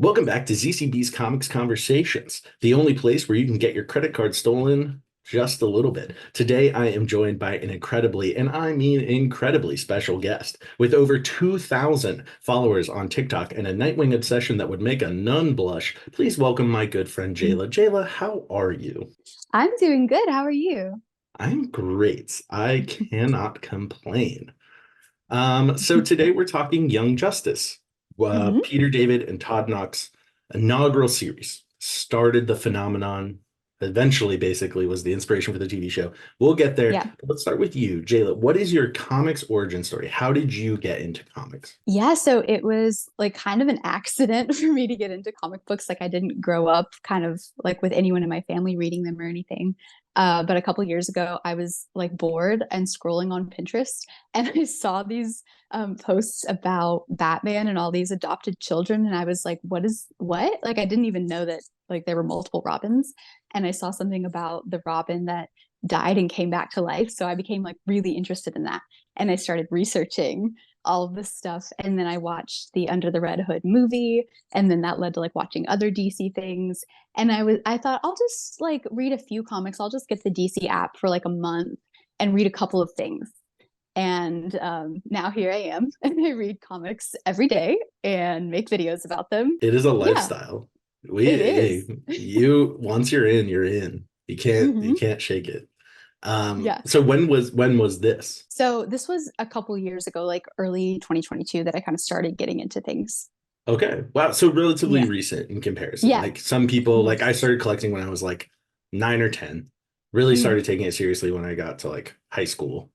Welcome back to ZCB's Comics Conversations, the only place where you can get your credit card stolen just a little bit. Today, I am joined by an incredibly, and I mean incredibly special guest with over 2,000 followers on TikTok and a Nightwing obsession that would make a nun blush. Please welcome my good friend Jayla. Jayla, how are you? I'm doing good. How are you? I'm great. I cannot complain. So today we're talking Young Justice. Hmm. Peter David and Todd Nauck's inaugural series started the phenomenon, eventually basically was the inspiration for the TV show. We'll get there. Yeah. But let's start with you, Jayla. What is your comics origin story? How did you get into comics? Yeah, so it was like kind of an accident for me to get into comic books. Like I didn't grow up kind of like with anyone in my family reading them or anything. But a couple years ago, I was like bored and scrolling on Pinterest, and I saw these posts about Batman and all these adopted children, and I was like, "What is what?" Like I didn't even know that like there were multiple Robins, and I saw something about the Robin that died and came back to life, so I became like really interested in that, and I started researching all of this stuff. And then I watched the Under the Red Hood movie. And then that led to like watching other DC things. And I thought I'll just like read a few comics. I'll just get the DC app for like a month and read a couple of things. And now here I am, and I read comics every day and make videos about them. It is a Yeah, lifestyle. it is. You once you're in, you're in. You Hmm. can't shake it. Yeah. So when was this? So this was a couple years ago, like early 2022, that I kind of started getting into things. Okay. Wow. So relatively Yeah. recent in comparison. Yeah. Like some people, Mhm. like I started collecting when I was like 9 or 10. Really Mm. started taking it seriously when I got to like high school.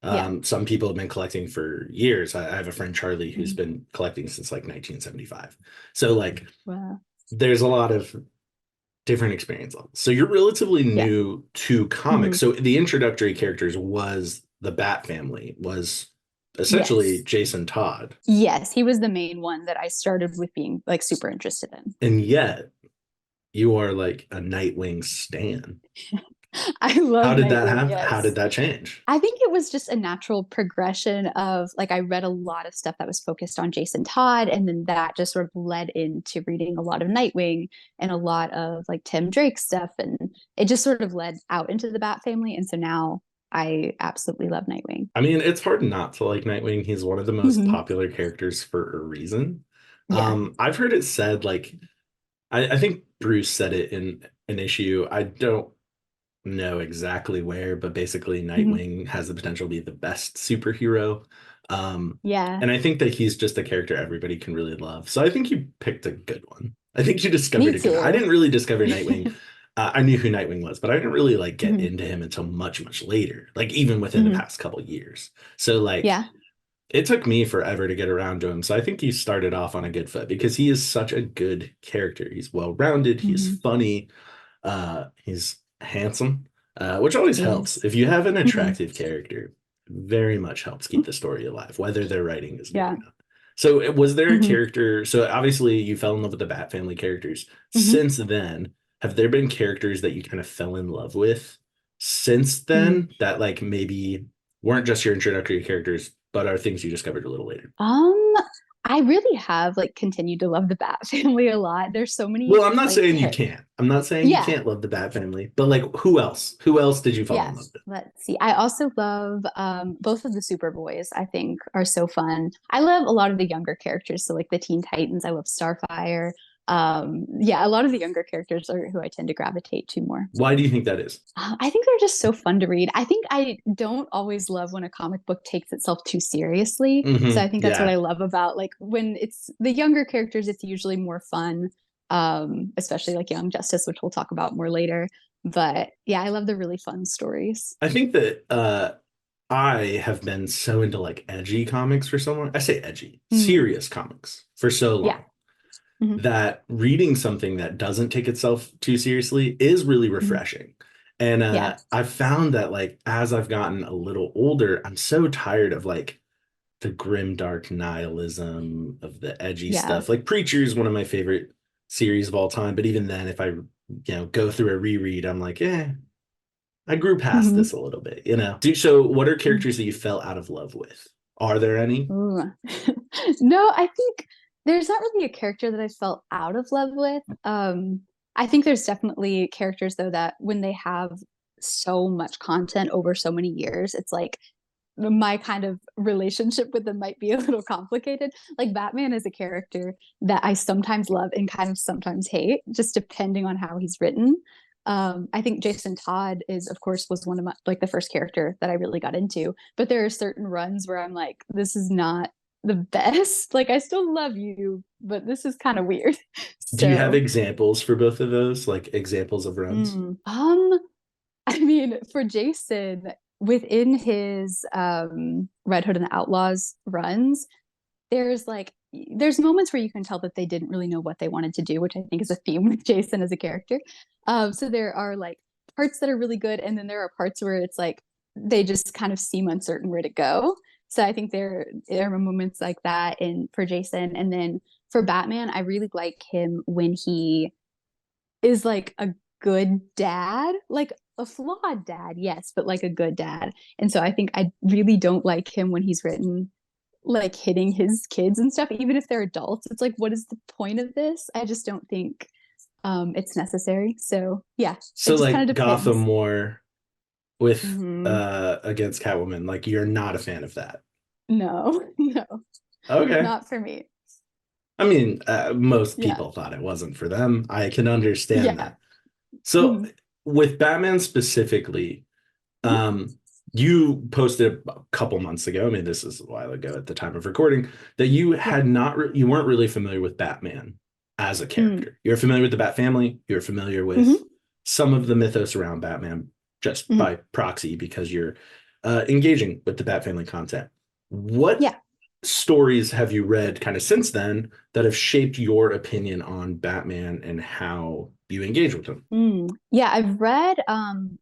Yeah. Some people have been collecting for years. I have a friend Charlie who's Mhm. been collecting since like 1975. So like Wow. there's a lot of different experience levels. So you're relatively Yeah. new to comics. Mhm. So the introductory characters was the Bat family, was essentially Yes. Jason Todd. Yes, he was the main one that I started with being like super interested in. And yet you are like a Nightwing stan. I love How did that Nightwing, have? How did yes. that change? I think it was just a natural progression of like I read a lot of stuff that was focused on Jason Todd, and then that just sort of led into reading a lot of Nightwing and a lot of like Tim Drake stuff, and it just sort of led out into the Bat family, and so now I absolutely love Nightwing. I mean, it's hard not to like Nightwing. He's one of the most Hmm. popular characters for a reason. Yeah. I've heard it said like I think Bruce said it in an issue. I don't know exactly where, but basically Hmm. Nightwing has the potential to be the best superhero. Yeah. And I think that he's just a character everybody can really love. So I think you picked a good one. I think you Me discovered a good one. I too. didn't really discover Nightwing. I knew who Nightwing was, but I didn't really like get Hmm. into him until much, much later, like even within the Hmm. past couple years. So like Yeah. it took me forever to get around to him. So I think he started off on a good foot because he is such a good character. He's well-rounded, he's Hmm. funny, he's handsome, which always He helps. is. If you have an Hmm. attractive character, very much helps keep the story alive, whether their writing is good or Yeah. not. So was there a Hmm. character? So obviously you fell in love with the Bat Family characters. Hmm. Since then, have there been characters that you kind of fell in love with since Hmm. then that like maybe weren't just your introductory characters, but are things you discovered a little later? Um, I really have like continued to love the Bat family a lot. There's so many Well, I'm not like saying you can't. I'm not saying you yeah, can't love the Bat Family, but like who else? Who else did you fall yeah. in love with? Let's see. I also love both of the Superboys, I think are so fun. I love a lot of the younger characters, so like the Teen Titans, I love Starfire. Yeah, a lot of the younger characters are who I tend to gravitate to more. Why do you think that is? I think they're just so fun to read. I think I don't always love when a comic book takes itself too seriously. So I think that's what Yeah. I love about like when it's the younger characters, it's usually more fun, especially like Young Justice, which we'll talk about more later. But yeah, I love the really fun stories. I think that I have been so into like edgy comics for so long. I say edgy, Mm, serious comics for so yeah. long Hmm. that reading something that doesn't take itself too seriously is really Hmm. refreshing. And Yeah. I've found that like as I've gotten a little older, I'm so tired of like the grim dark nihilism of the edgy Yeah. stuff. Like Preacher is one of my favorite series of all time, but even then if I go through a reread, I'm like, I grew past Hmm. this a little bit, you know. So what are characters that you fell out of love with? Are there any? Ooh. No, I think. there's not really a character that I felt out of love with. I think there's definitely characters though that when they have so much content over so many years, it's like my kind of relationship with them might be a little complicated. Like Batman is a character that I sometimes love and kind of sometimes hate, just depending on how he's written. I think Jason Todd is, of course, was one of my like the first character that I really got into. But there are certain runs where I'm like, this is not the best. Like I still love you, but this is kind of weird. Do you have So, examples for both of those, like examples of runs? mm, I mean, for Jason, within his Red Hood and the Outlaws runs, there's like there's moments where you can tell that they didn't really know what they wanted to do, which I think is a theme with Jason as a character. So there are like parts that are really good, and then there are parts where it's like they just kind of seem uncertain where to go. So I think there are moments like that in for Jason, and then for Batman, I really like him when he is like a good dad, like a flawed dad, yes, but like a good dad. And so I think I really don't like him when he's written like hitting his kids and stuff, even if they're adults. It's like, what is the point of this? I just don't think it's necessary. So yeah, So it just kind like of Gotham depends. War with Hmm. against Catwoman, like you're not a fan of that. No, no, Okay. not for me. I mean, most Yeah, people thought it wasn't for them. I can understand yeah. that. So Hmm. with Batman specifically, Hmm. um, you posted a couple months ago, I mean, this is a while ago at the time of recording, that you Yeah. had not you weren't really familiar with Batman as a Mm. character. You're familiar with the Bat family, you're familiar with Hmm. some of the mythos around Batman just Hmm. by proxy because you're engaging with the Bat family content. What Yeah. stories have you read kind of since then that have shaped your opinion on Batman and how you engage with him? Yeah, I've read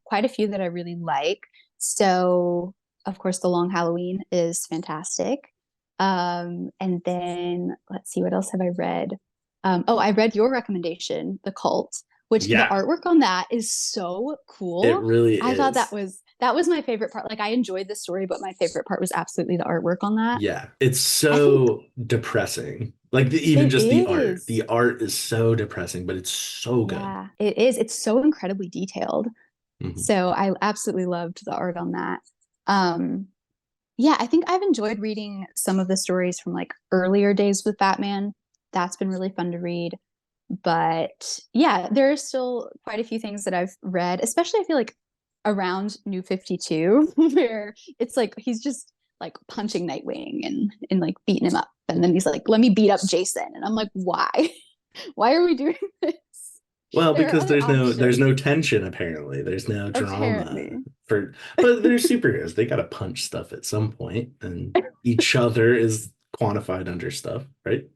quite a few that I really like. So, of course, The Long Halloween is fantastic. And then let's see, what else have I read? Oh, I read your recommendation, The Cult, which the Yeah, artwork on that is so it cool. really I thought is. that was my favorite part. Like I enjoyed the story, but my favorite part was absolutely the artwork on that. Yeah, it's I think so depressing. Like even it just the art. is. The art is so depressing, but it's so good. Yeah, it is. It's so incredibly detailed. Mhm. So I absolutely loved the art on that. Um, yeah, I think I've enjoyed reading some of the stories from like earlier days with Batman. That's been really fun to read. But yeah, there are still quite a few things that I've read, especially I feel like around New 52, where it's like he's just like punching Nightwing and like beating him up. And then he's like, let me beat up Jason. And I'm like, why? Why are we doing this? Well, There are because other there's no options, tension apparently. There's no drama apparently. for but they're superheroes. They gotta punch stuff at some point, and each other is quantified under stuff, right?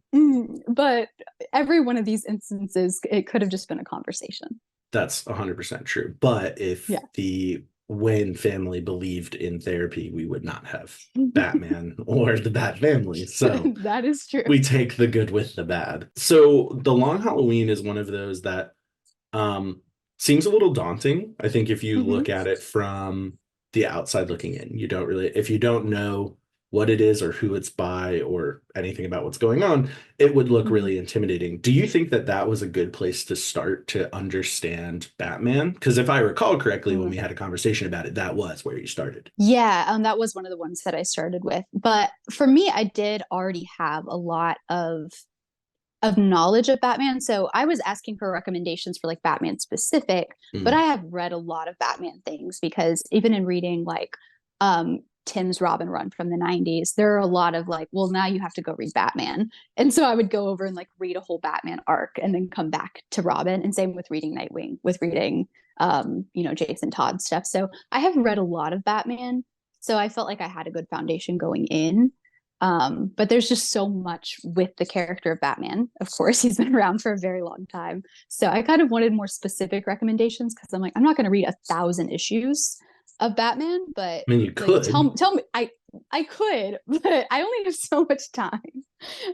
But every one of these instances, it could have just been a conversation. That's 100% true. But if Yeah. the Wayne family believed in therapy, we would not have Batman or the Bat family. So That is true. we take the good with the bad. So the Long Halloween is one of those that um seems a little daunting. I think if you look Hmm. at it from the outside looking in, you don't really, if you don't know what it is or who it's by or anything about what's going on, it would look Hmm. really intimidating. Do you think that that was a good place to start to understand Batman? Because if I recall correctly, when we had a conversation about it, that was where you started. Yeah, that was one of the ones that I started with. But for me, I did already have a lot of knowledge of Batman. So I was asking for recommendations for like Batman specific, but Mm. I have read a lot of Batman things because even in reading like Tim's Robin run from the 90s, there are a lot of like, well, now you have to go read Batman. And so I would go over and like read a whole Batman arc and then come back to Robin. And same with reading Nightwing, with reading Jason Todd stuff. So I have read a lot of Batman. So I felt like I had a good foundation going in. But there's just so much with the character of Batman. Of course, he's been around for a very long time. So I kind of wanted more specific recommendations because I'm like, I'm not going to read 1,000 issues of Batman, but I mean, you like could. tell me I could, but I only have so much time.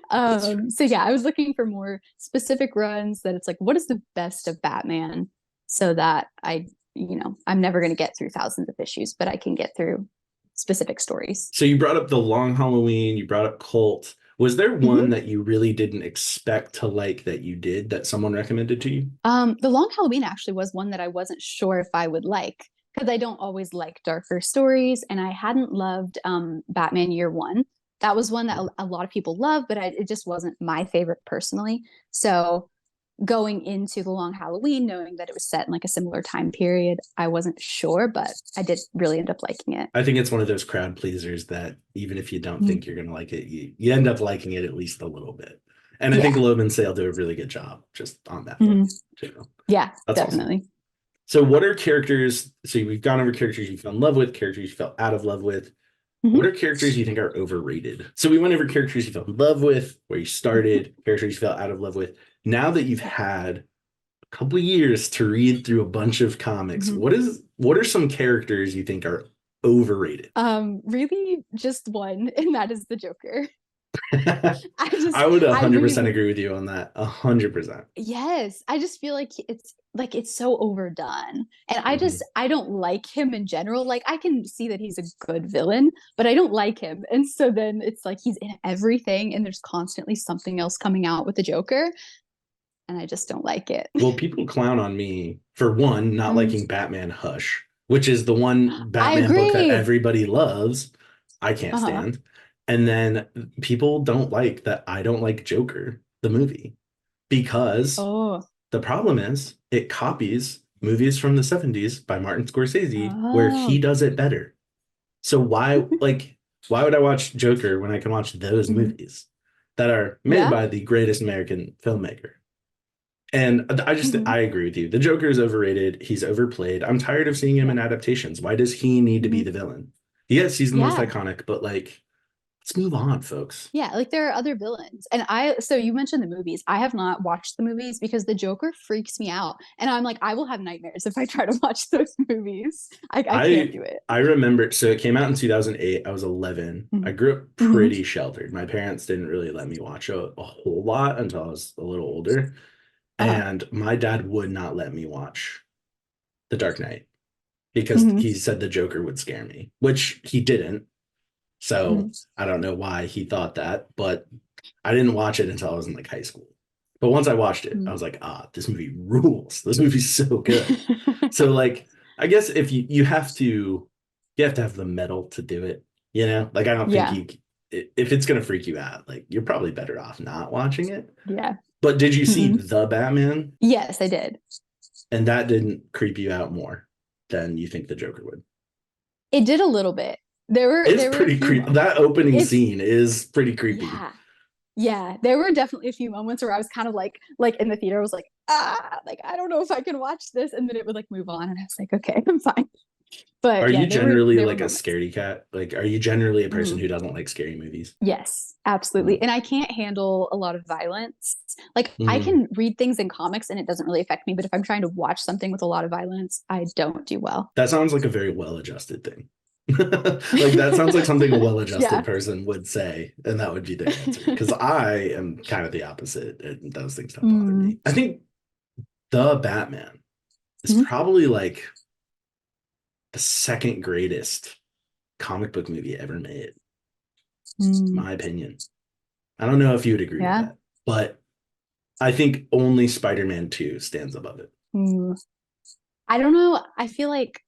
That's true. So yeah, I was looking for more specific runs that it's like, what is the best of Batman so that I'm never going to get through thousands of issues, but I can get through specific stories. So you brought up the Long Halloween, you brought up Colt. Was there Mhm. one that you really didn't expect to like that you did that someone recommended to you? The Long Halloween actually was one that I wasn't sure if I would like because I don't always like darker stories, and I hadn't loved Batman Year One. That was one that a lot of people love, but it just wasn't my favorite personally. So going into the Long Halloween, knowing that it was set in like a similar time period, I wasn't sure, but I did really end up liking it. I think it's one of those crowd pleasers that even if you don't Mhm. think you're gonna like it, you end up liking it at least a little bit. And I think Yeah. Loeb and Sale do a really good job just on that book. Mhm. You know. Yeah, That's awesome. definitely. So what are characters? So we've gone over characters you fell in love with, characters you fell out of love with. What are Mhm. characters you think are overrated? So we went over characters you fell in love with, where you started, characters you fell out of love with. Now that you've had a couple of years to read through a bunch of comics, Mhm. what are some characters you think are overrated? Really just one, and that is the Joker. I I just, would I 100% really, agree with you on that. 100%. yes, I just feel like it's so overdone. And Mhm. I don't like him in general. Like I can see that he's a good villain, but I don't like him. And so then it's like he's in everything and there's constantly something else coming out with the Joker, and I just don't like it. Well, people clown on me for one, not Mm. liking Batman Hush, which is the one I Batman book that agree. everybody loves. I can't Uh-huh. stand. And then people don't like that I don't like Joker, the movie, because Oh. the problem is it copies movies from the 70s by Martin Scorsese where he Oh. does it better. So why would I watch Joker when I can watch those Mhm. movies that are made Yeah. by the greatest American filmmaker? And Mhm. I agree with you. The Joker is overrated. He's overplayed. I'm tired of seeing him Yeah. in adaptations. Why does he need to be Mhm. the villain? Yes, he's the most Yeah. iconic, but like, let's move on, folks. Yeah, like there are other villains. And so you mentioned the movies. I have not watched the movies because the Joker freaks me out. And I'm like, I will have nightmares if I try to watch those movies. I can't I do it. I remember so it came out in 2008. I was 11. I Mhm. grew up Mhm. pretty sheltered. My parents didn't really let me watch a whole lot until I was a little older. Uh-huh. And my dad would not let me watch The Dark Knight because Mhm. he said the Joker would scare me, which he didn't. So Mhm. I don't know why he thought that, but I didn't watch it until I was in like high school. But once I watched it, I Mhm. was like, ah, this movie rules. This movie's so good. So like, I guess if you have to have the metal to do it, you know? Like I don't think Yeah. you if it's gonna freak you out, like you're probably better off not watching it. Yeah. But did you see Mhm. The Batman? Yes, I did. And that didn't creep you out more than you think the Joker would. It did a little bit. It's There were a pretty few creepy. That opening it's scene is pretty creepy. yeah. Yeah, there were definitely a few moments where I was kind of like in the theater, I was like, ah, like I don't know if I can watch this, and then it would like move on, and I was like, okay, I'm fine. Are But you yeah, generally there were like a moments. scaredy cat? Like, are you generally a person Mhm. who doesn't like scary movies? Yes, absolutely. Mm. And I can't handle a lot of violence. Like I Mm. can read things in comics and it doesn't really affect me, but if I'm trying to watch something with a lot of violence, I don't do well. That sounds like a very well-adjusted thing. Like that sounds like something a well-adjusted Yeah. person would say, and that would be their answer. Because I am kind of the opposite, and those things don't bother Mm. me. I think The Batman is Mhm. probably like the second greatest comic book movie ever made, Mm. my opinion. I don't know if you would agree with Yeah. that, but I think only Spider-Man 2 stands above it. Mm. I don't know. I feel like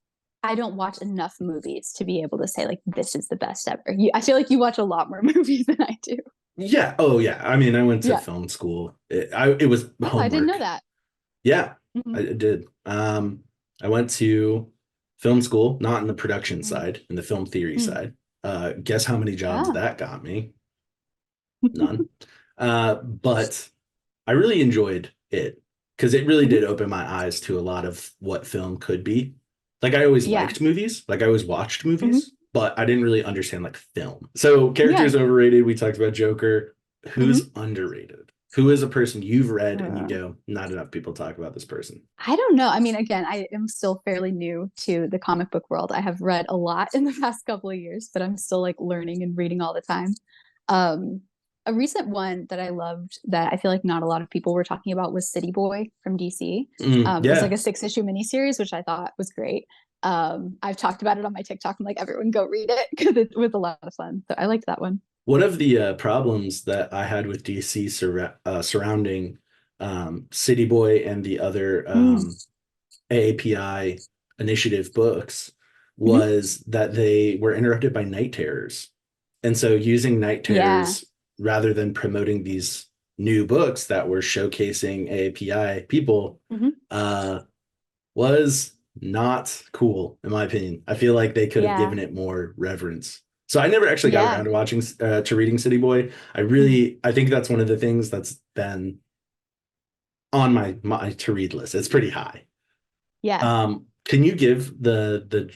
I don't watch enough movies to be able to say like this is the best ever. I feel like you watch a lot more movies than I do. Yeah. Oh, yeah. I mean, I went to Yeah. film school. It was Oh, I didn't know homework. that. Yeah, Mhm. I did. I went to film school, not in the production Mm. side, in the film theory Mm. side. Guess how many jobs Ah. that got me? None. But I really enjoyed it because it really did Mhm. open my eyes to a lot of what film could be. Like I always Yeah. liked movies, like I always watched Mhm. movies, but I didn't really understand like film. So Yeah. characters overrated. We talked about Joker. Who's Mhm. underrated? Who is a person you've read and you Uh, go, not enough people talk about this person? I don't know. I mean, again, I am still fairly new to the comic book world. I have read a lot in the past couple of years, but I'm still like learning and reading all the time. Um, a recent one that I loved that I feel like not a lot of people were talking about was City Boy from DC. It was like Yeah, a 6 issue miniseries, which I thought was great. I've talked about it on my TikTok. I'm like, everyone go read it because it was a lot of fun. So I liked that one. One of the problems that I had with DC surrounding City Boy and the other Mm, AAPI initiative books mhm. was that they were interrupted by night terrors. And so using night Yeah. terrors rather than promoting these new books that were showcasing AAPI people Hmm. uh, was not cool, in my opinion. I feel like they could have Yeah. given it more reverence. So I never actually got Yeah. around to watching to reading City Boy. Mhm. I think that's one of the things that's been on my to read list. It's pretty high. Yeah. Can you give the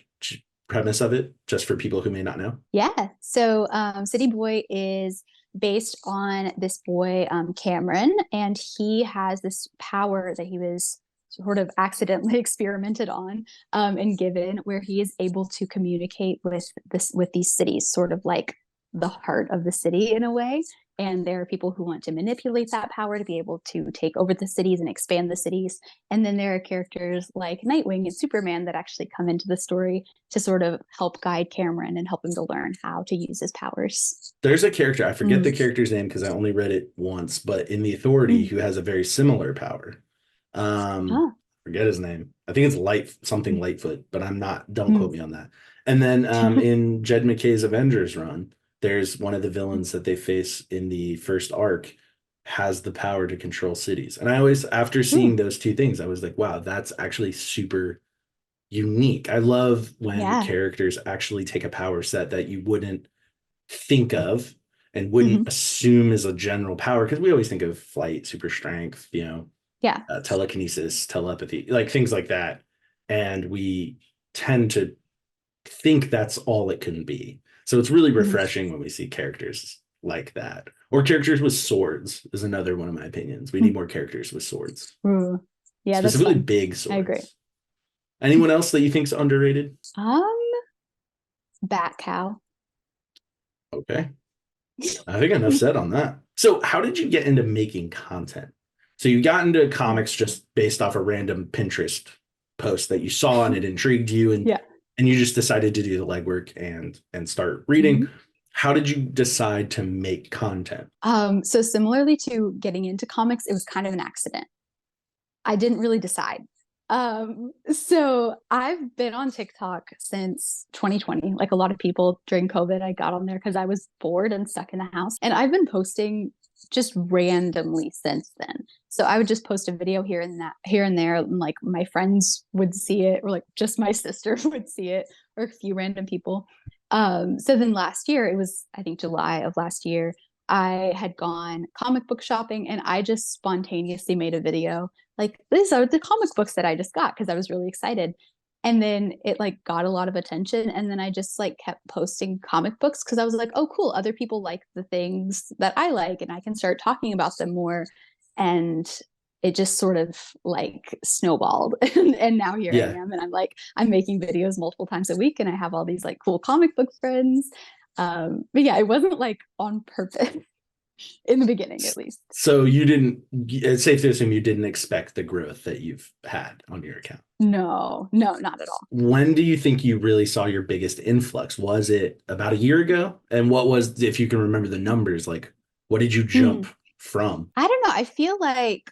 premise of it just for people who may not know? Yeah. So City Boy is based on this boy, Cameron, and he has this power that he was sort of accidentally experimented on and given, where he is able to communicate with these cities, sort of like the heart of the city in a way. And there are people who want to manipulate that power to be able to take over the cities and expand the cities. And then there are characters like Nightwing and Superman that actually come into the story to sort of help guide Cameron and help him to learn how to use his powers. There's a character, I forget Mm. the character's name because I only read it once, but in the Authority Mm. who has a very similar power. Ah. Forget his name. I think it's Light something Mm. Lightfoot, but I'm not, don't Mm. quote me on that. And then in Jed McKay's Avengers run, there's one of the villains that they face in the first arc has the power to control cities. And I always, after seeing Ooh. those two things, I was like, wow, that's actually super unique. I love when Yeah. characters actually take a power set that you wouldn't think of and wouldn't Hmm. assume is a general power because we always think of flight, super strength, Yeah. telekinesis, telepathy, like things like that. And we tend to think that's all it can be. So it's really Hmm. refreshing when we see characters like that. Or characters with swords is another one of my opinions. We need Mm. more characters with swords, Ooh. Yeah, that's specifically fun. big I agree. swords. Anyone else that you think's underrated? Um, Bat Cow. Okay. I think enough said on that. So, how did you get into making content? So, you got into comics just based off a random Pinterest post that you saw and it intrigued you, and Yeah. you just decided to do the legwork and start reading. Mhm. How did you decide to make content? So similarly to getting into comics, it was kind of an accident. I didn't really decide. So I've been on TikTok since 2020. Like a lot of people during COVID, I got on there because I was bored and stuck in the house. And I've been posting just randomly since then. So I would just post a video here and there, and like my friends would see it, or like just my sister would see it, or a few random people. So then last year, it was I think July of last year, I had gone comic book shopping and I just spontaneously made a video like these are the comic books that I just got because I was really excited. And then it like got a lot of attention. And then I just like kept posting comic books because I was like, oh, cool. Other people like the things that I like and I can start talking about them more. And it just sort of like snowballed. And now here I Yeah. am. And I'm like, I'm making videos multiple times a week and I have all these like cool comic book friends. But yeah, it wasn't like on purpose in the beginning, at least. So, you didn't, it's safe to assume you didn't expect the growth that you've had on your account. No, no, not at all. When do you think you really saw your biggest influx? Was it about a year ago? And what was, if you can remember the numbers, like what did you Hmm. jump from? I don't know. I feel like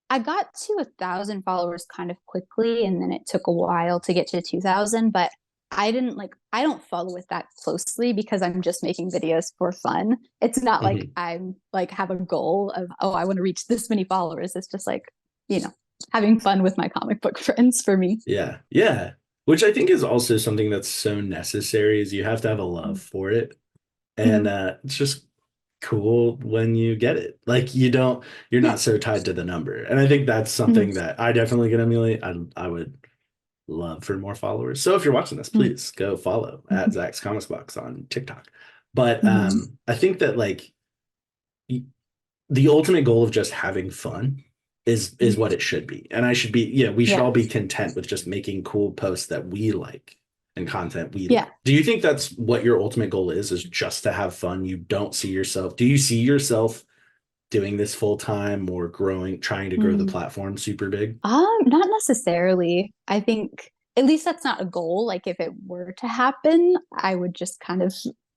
I got to 1,000 followers kind of quickly, and then it took a while to get to 2,000. But I don't follow it that closely because I'm just making videos for fun. It's not like Mhm. I'm like have a goal of, oh, I want to reach this many followers. It's just like, you know, having fun with my comic book friends for me. Yeah. Yeah. Which I think is also something that's so necessary is you have to have a love for it. And Mhm. it's just cool when you get it. Like you're Yeah. not so tied to the number. And I think that's Mhm. something that I definitely can emulate. I would love for more followers. So if you're watching this, Mhm. please go follow at Mhm. Zach's Comics Box on TikTok. But Mhm. I think that like the ultimate goal of just having fun is what it should be. And I should be, we should Yeah. all be content with just making cool posts that we like and content we Yeah. like. Do you think that's what your ultimate goal is just to have fun? You don't see yourself, do you see yourself doing this full time or trying to grow the Mhm. platform super big? Not necessarily. I think at least that's not a goal. Like if it were to happen, I would just kind of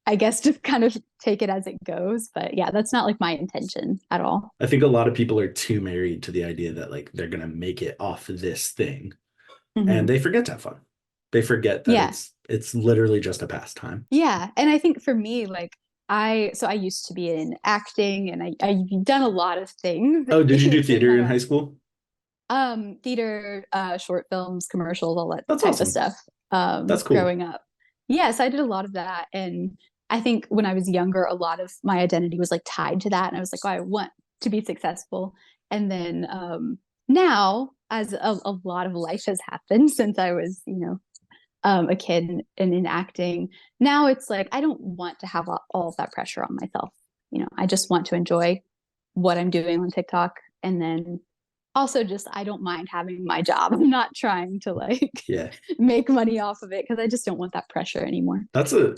I guess just kind of take it as it goes. But yeah, that's not like my intention at all. I think a lot of people are too married to the idea that like they're gonna make it off of this thing, and Hmm. they forget to have fun. They forget that Yeah. it's literally just a pastime. Yeah. And I think for me, like I used to be in acting and I've done a lot of things Oh, did you do in theater my in high life. school? Theater, short films, commercials, all that That's type of awesome. stuff, That's cool. growing up. Yes, I did a lot of that. And I think when I was younger, a lot of my identity was like tied to that. And I was like, oh, I want to be successful. And then now, as a lot of life has happened since I was, a kid and in acting, now it's like I don't want to have all of that pressure on myself. I just want to enjoy what I'm doing on TikTok. And then also just I don't mind having my job. I'm not trying to like Yeah. make money off of it because I just don't want that pressure anymore.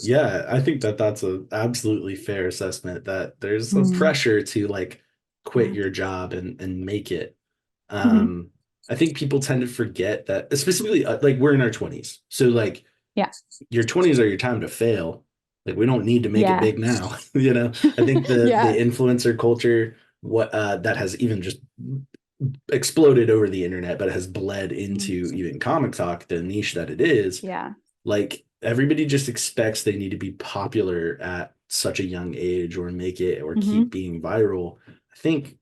Yeah, I think that that's a absolutely fair assessment that there's a Mm, pressure to like quit yeah. your job and make it. Hmm. Um, I think people tend to forget that, specifically, like we're in our 20s. So like Yeah. your 20s are your time to fail. Like we don't need to make it Yeah. big now, you know. I think the Yeah. influencer culture, what that has even just exploded over the internet, but it has bled Mm, into even comic talk, the niche that it is. yeah. Like everybody just expects they need to be popular at such a young age or make it or keep Hmm. being viral. I think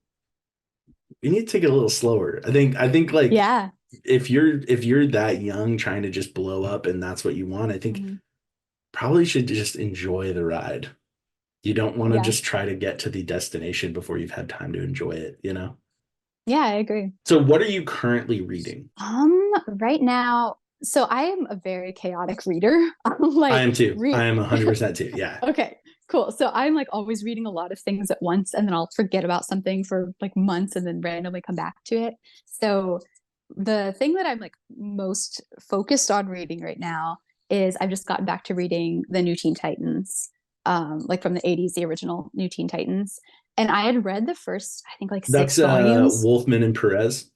we need to take it a little slower. I think like Yeah. if you're that young trying to just blow up and that's what you want, I think Hmm. probably should just enjoy the ride. You don't want to Yeah. just try to get to the destination before you've had time to enjoy it, you know? Yeah, I agree. So what are you currently reading? Right now, so I am a very chaotic reader. I Like am too. I read am 100% too. Yeah. Okay, cool. So I'm like always reading a lot of things at once, and then I'll forget about something for like months and then randomly come back to it. So the thing that I'm like most focused on reading right now is I've just gotten back to reading the New Teen Titans, like from the 80s, the original New Teen Titans. And I had read the first, I think like That's six volumes. Wolfman and Perez.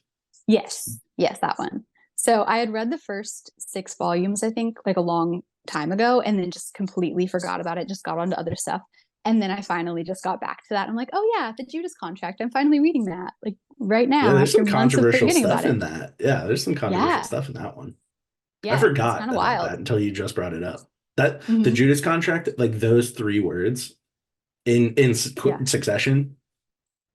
Yes, yes, that one. So I had read the first six volumes, I think, like a long time ago, and then just completely forgot about it, just got on to other stuff. And then I finally just got back to that. I'm like, oh yeah, the Judas Contract. I'm finally reading that, like right Yeah, now there's after some months of controversial forgetting about stuff it. in that. Yeah, there's some controversial Yeah, stuff in that one. I yeah, it's forgot kind of about that wild. until you just brought it up. That the Hmm. Judas contract, like those three words in Yeah. succession,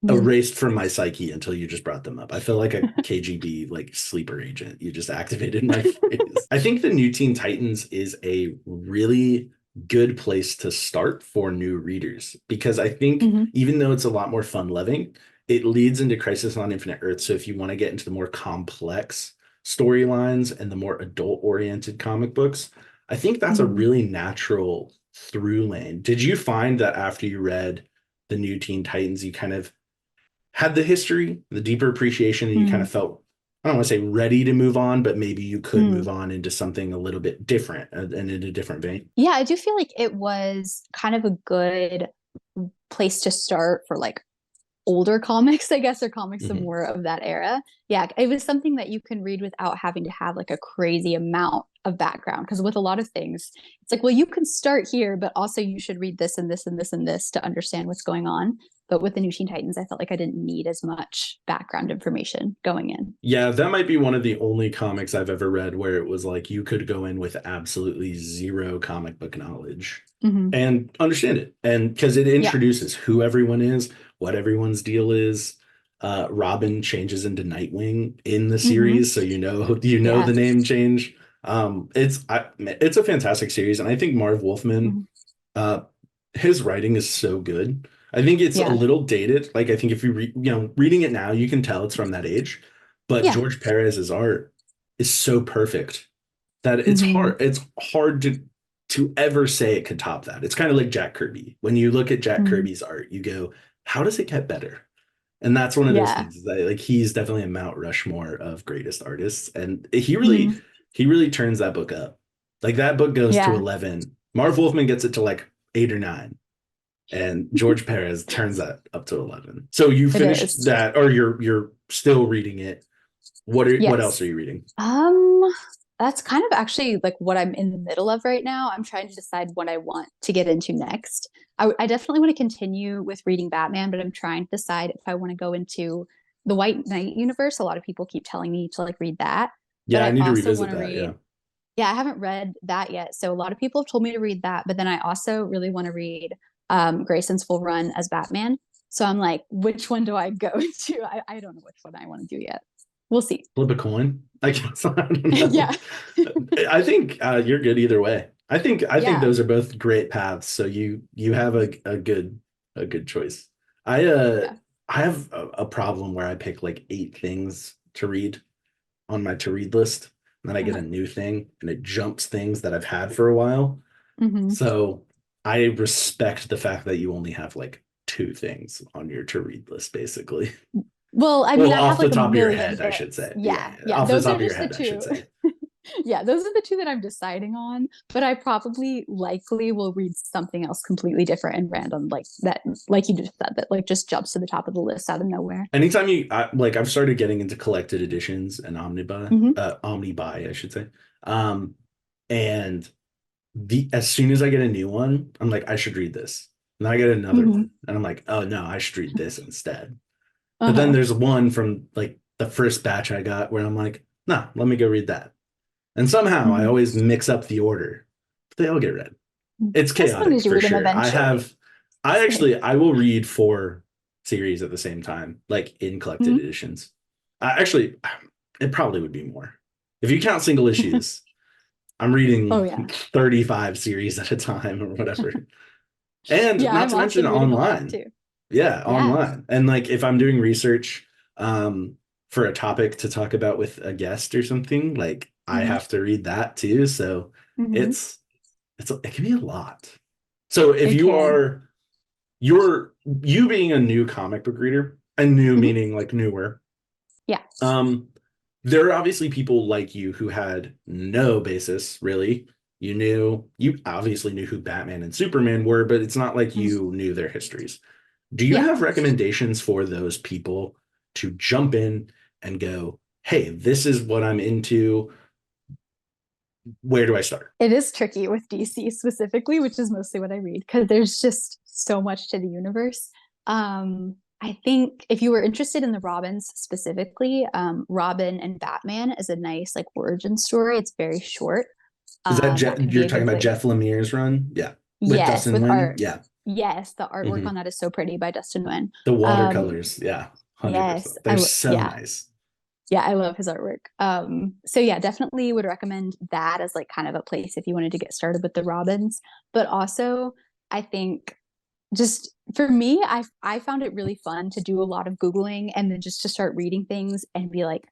Hmm. erased from my psyche until you just brought them up. I feel like a KGB like sleeper agent. You just activated my phrase. I think the New Teen Titans is a really good place to start for new readers because I think Hmm. even though it's a lot more fun loving, it leads into Crisis on Infinite Earth. So if you want to get into the more complex storylines and the more adult oriented comic books, I think that's a Hmm. really natural through lane. Did you find that after you read the New Teen Titans, you kind of had the history, the deeper appreciation, and you kind Hmm. of felt, I don't want to say ready to move on, but maybe you could move on into something a little bit different and in a different vein. Yeah, I do feel like it was kind of a good place to start for like older comics, I guess, or comics of Mhm. more of that era. Yeah, it was something that you can read without having to have like a crazy amount of background. Because with a lot of things, it's like, well, you can start here, but also you should read this and this and this and this to understand what's going on. But with the New Teen Titans, I felt like I didn't need as much background information going in. Yeah, that might be one of the only comics I've ever read where it was like you could go in with absolutely zero comic book knowledge Hmm. and understand it. And because it Yeah. introduces who everyone is, what everyone's deal is. Robin changes into Nightwing in the Hmm. series, so you know Yeah. the name change. It's a fantastic series, and I think Marv Wolfman, Hmm. uh, his writing is so good. I think it's a Yeah. little dated. Like I think if you reading it now, you can tell it's from that age. But Yeah. George Perez's art is so perfect that it's Hmm. hard. It's hard to ever say it could top that. It's kind of like Jack Kirby. When you look at Jack Hmm. Kirby's art, you go, "How does it get better?" And that's one of those Yeah. things is that like he's definitely a Mount Rushmore of greatest artists, and he really Hmm. he really turns that book up. Like that book goes to Yeah. 11. Marv Wolfman gets it to like 8 or 9, and George Perez turns that up to 11. So you It finished is. that, or you're still reading it. What else Yes. are you reading? Um, That's kind of actually like what I'm in the middle of right now. I'm trying to decide what I want to get into next. I definitely want to continue with reading Batman, but I'm trying to decide if I want to go into the White Knight universe. A lot of people keep telling me to like read that, but Yeah, I I need to also revisit want to that. Yeah. read. Yeah, I haven't read that yet. So a lot of people have told me to read that, but then I also really want to read Grayson's full run as Batman. So I'm like, which one do I go to? I don't know which one I want to do yet. We'll see. Flip a coin. I guess I don't know. Yeah. I think you're good either way. I think Yeah. those are both great paths. So you have a good choice. I Yeah. I have a problem where I pick like 8 things to read on my to read list, and then I get Uh-huh. a new thing and it jumps things that I've had for a while. Hmm. So I respect the fact that you only have like 2 things on your to read list, basically. Well, I mean, Well, I have off the like a top of your million head, I should picks. say. Yeah. Yeah, Yeah. off the Those top are of your just the head, I should two. say. Yeah. Those are the two that I'm deciding on. But I probably likely will read something else completely different and random, like that, like you just said, that like just jumps to the top of the list out of nowhere. Anytime like I've started getting into collected editions and Hmm. omnibuy, I should say. Um, and the as soon as I get a new one, I'm like, I should read this. And then I get another Hmm. one, and I'm like, oh no, I should read this instead. But then Uh-huh. there's one from like the first batch I got where I'm like, no, let me go read that. And somehow I Hmm. always mix up the order. But they all get read. It's As long chaotic as you for read them sure. eventually. Same. I will read 4 series at the same time, like in collected Mhm. editions. Actually, it probably would be more. If you count single issues, I'm Oh reading yeah. 35 series at a time or whatever. And Yeah, not I'm to mention often reading a lot online. too. Yeah, Yeah. online. And like if I'm doing research for a topic to talk about with a guest or something, like I Hmm. have to read that too. So Hmm. it's it can be a lot. So if It you can. are you being a new comic book reader, and new Hmm. meaning like newer, Yeah. um, there are obviously people like you who had no basis, really. You obviously knew who Batman and Superman were, but it's not like Mhm. you knew their histories. Do you Yeah. have recommendations for those people to jump in and go, hey, this is what I'm into. Where do I start? It is tricky with DC specifically, which is mostly what I read, because there's just so much to the universe. I think if you were interested in the Robins specifically, Robin and Batman is a nice like origin story. It's very short. Is that That can be you're a talking good about place. Jeff Lemire's run? Yeah. With Yes, Dustin with Nguyen? art. Yeah. Yes, the artwork Hmm. on that is so pretty by Dustin Nguyen. The Um, watercolors. Yeah. yes, 100%. They're so yeah, nice. yeah, I love his artwork. So yeah, definitely would recommend that as like kind of a place if you wanted to get started with the Robins. But also, I think just for me, I found it really fun to do a lot of Googling and then just to start reading things and be like,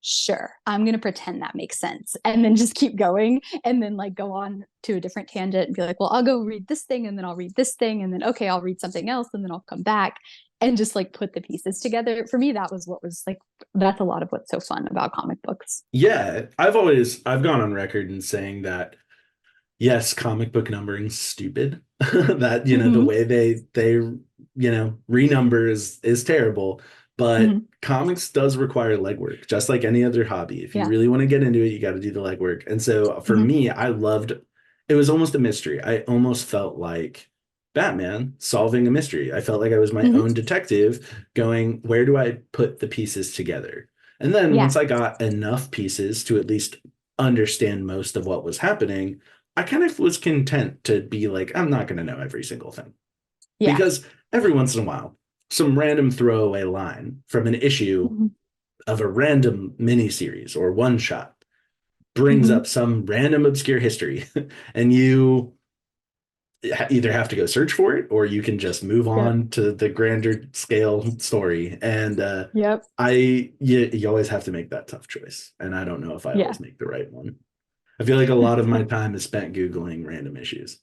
sure, I'm gonna pretend that makes sense. And then just keep going and then like go on to a different tangent and be like, well, I'll go read this thing and then I'll read this thing and then okay, I'll read something else and then I'll come back and just like put the pieces together. For me, that was what was like that's a lot of what's so fun about comic books. Yeah. I've gone on record in saying that yes, comic book numbering's stupid. That, the Mm-hmm. way renumber is terrible. But Mm-hmm. comics does require legwork, just like any other hobby. If you Yeah. really want to get into it, you got to do the legwork. And so for Mm-hmm. me, I loved it was almost a mystery. I almost felt like Batman solving a mystery. I felt like I was my Mm-hmm. own detective going, where do I put the pieces together? And then once Yeah. I got enough pieces to at least understand most of what was happening, I kind of was content to be like, I'm not going to know every single thing. Yeah. Because every once in a while, some random throwaway line from an issue Mm-hmm. of a random miniseries or one shot brings Mm-hmm. up some random obscure history, and you either have to go search for it or you can just move Yep. on to the grander scale story. And Yep. you always have to make that tough choice. And I don't know if I Yeah. always make the right one. I feel like a lot of my time is spent Googling random issues.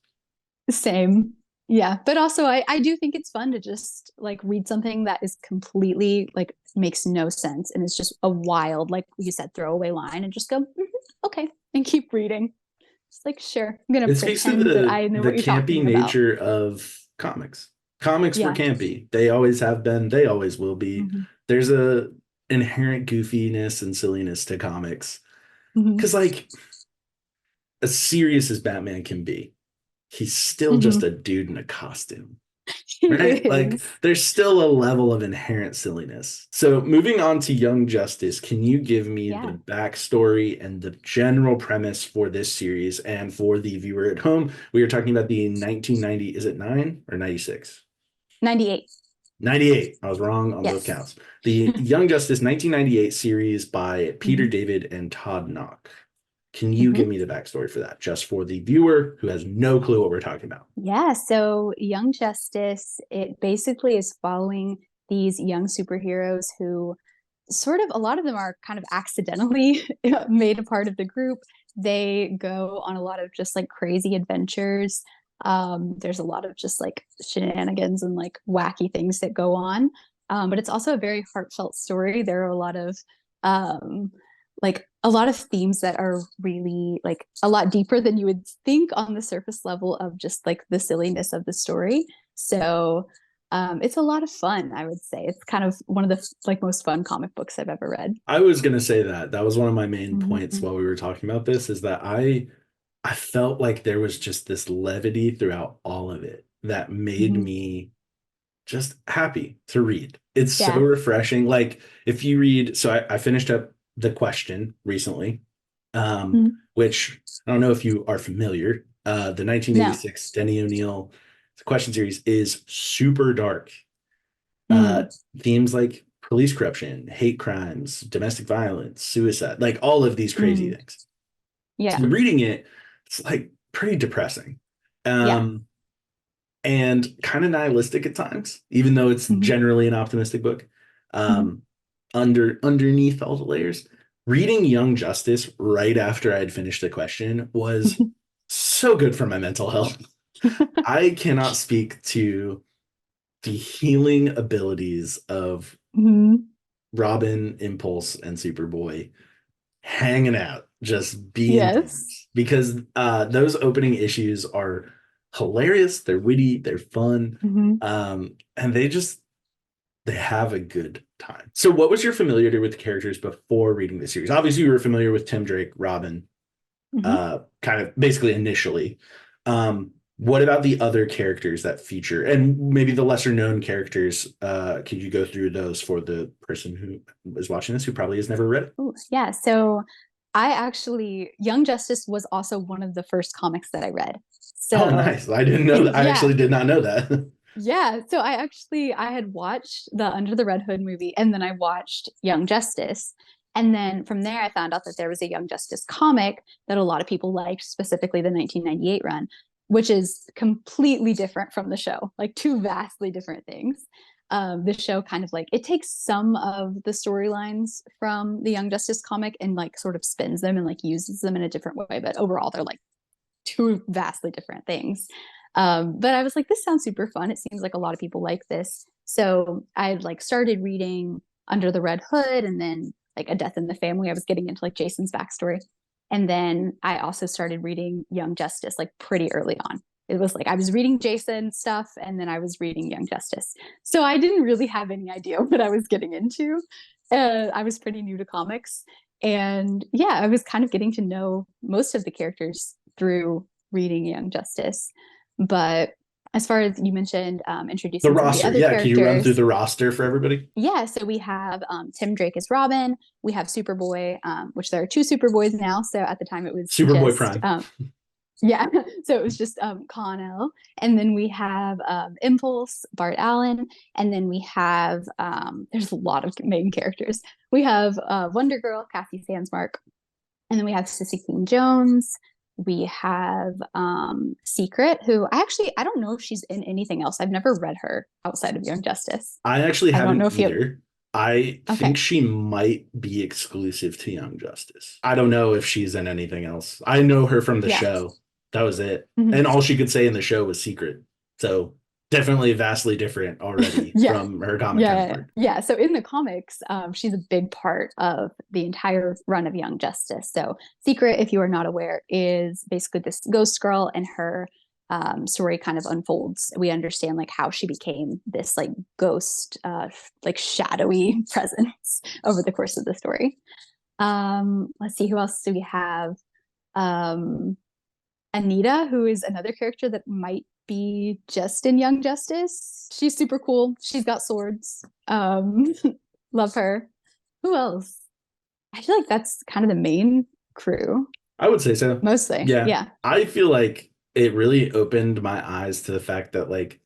Same. Yeah. But also I do think it's fun to just like read something that is completely like makes no sense and it's just a wild, like you said, throwaway line and just go, "Mhm, okay, and keep reading. It's like, sure, I'm gonna It speaks to pretend that I know the what you're campy talking about. nature of comics. Comics were Yeah. campy. They always have been. They always will be. Hmm. There's a inherent goofiness and silliness to comics. Hmm. Because like as serious as Batman can be, he's still just Mhm. a dude in a costume. He Right? Like is. there's still a level of inherent silliness. So moving on to Young Justice, can you give me the Yeah. backstory and the general premise for this series and for the viewer at home? We are talking about the 1990, is it 9 or 96? 98. 98. I was wrong on both Yes. counts. The Young Justice 1998 series by Peter Mhm. David and Todd Nauck. Can you give Mhm. me the backstory for that, just for the viewer who has no clue what we're talking about? Yeah, so Young Justice, it basically is following these young superheroes who sort of a lot of them are kind of accidentally made a part of the group. They go on a lot of just like crazy adventures. There's a lot of just like shenanigans and like wacky things that go on. But it's also a very heartfelt story. There are um, a lot of themes that are really like a lot deeper than you would think on the surface level of just like the silliness of the story. So it's a lot of fun, I would say. It's kind of one of the like most fun comic books I've ever read. I was gonna say that. That was one of my main points Mm-hmm. while we were talking about this, is that I felt like there was just this levity throughout all of it that made Mm-hmm. me just happy to read. It's so Yeah. refreshing. Like if you read, so I finished up The Question recently, Mm-hmm. which I don't know if you are familiar. The No. 1986 Denny O'Neil The Question series is super dark. Uh, Mm. themes like police corruption, hate crimes, domestic violence, suicide, like all of these crazy Mm. things. Yeah. So reading it, it's like pretty depressing. Yeah. Um, and kind of nihilistic at times, even though it's Mm-hmm. generally an optimistic book. Mm-hmm. Um, underneath all the layers, reading Young Justice right after I had finished The Question was so good for my mental health. I cannot speak to the healing abilities of Mm-hmm. Robin, Impulse, and Superboy hanging out, just being Yes. dudes. Because those opening issues are hilarious, they're witty, they're fun, Mm-hmm. and they have a good time. So, what was your familiarity with the characters before reading the series? Obviously, you were familiar with Tim Drake, Robin, Mm-hmm. kind of basically initially. What about the other characters that feature, and maybe the lesser known characters? Could you go through those for the person who is watching this who probably has never read it? Ooh, yeah. So I actually, Young Justice was also one of the first comics that I read. Oh, So nice. I didn't know that. I yeah, actually did not know that. yeah. So I had watched the Under the Red Hood movie and then I watched Young Justice. And then from there I found out that there was a Young Justice comic that a lot of people liked, specifically the 1998 run, which is completely different from the show, like two vastly different things. The show kind of like it takes some of the storylines from the Young Justice comic and like sort of spins them and like uses them in a different way, but overall they're like two vastly different things. But I was like, this sounds super fun. It seems like a lot of people like this. So I like started reading Under the Red Hood and then like A Death in the Family. I was getting into like Jason's backstory. And then I also started reading Young Justice like pretty early on. It was like I was reading Jason stuff and then I was reading Young Justice. So I didn't really have any idea what I was getting into. I was pretty new to comics. And yeah, I was kind of getting to know most of the characters through reading Young Justice. But as far as you mentioned, The introducing some of the roster, other yeah. Can you run through characters, the roster for everybody? yeah, so we have Tim Drake as Robin. We have Superboy, which there are two Superboys now. So at the time it was Superboy just Prime. yeah, so it was just Connell, and then we have Impulse, Bart Allen, and then we have there's a lot of main characters. We have Wonder Girl, Cassie Sandsmark, and then we have Sissy King Jones. We have Secret, who I don't know if she's in anything else. I've never read her outside of Young Justice. I actually I don't know haven't if you. either. I think Okay. she might be exclusive to Young Justice. I don't know if she's in anything else. I know her from the Yeah. show. That was it. Mhm. And all she could say in the show was secret. So definitely vastly different already Yeah. from her comic Yeah, counterpart. yeah. So in the comics, she's a big part of the entire run of Young Justice. So Secret, if you are not aware, is basically this ghost girl, and her story kind of unfolds. We understand like how she became this like ghost, like shadowy presence over the course of the story. Let's see, who else do we have? Anita, who is another character that might be just in Young Justice. She's super cool. She's got swords. Love her. Who else? I feel like that's kind of the main crew, I would say so. mostly. Yeah. Yeah. I feel like it really opened my eyes to the fact that like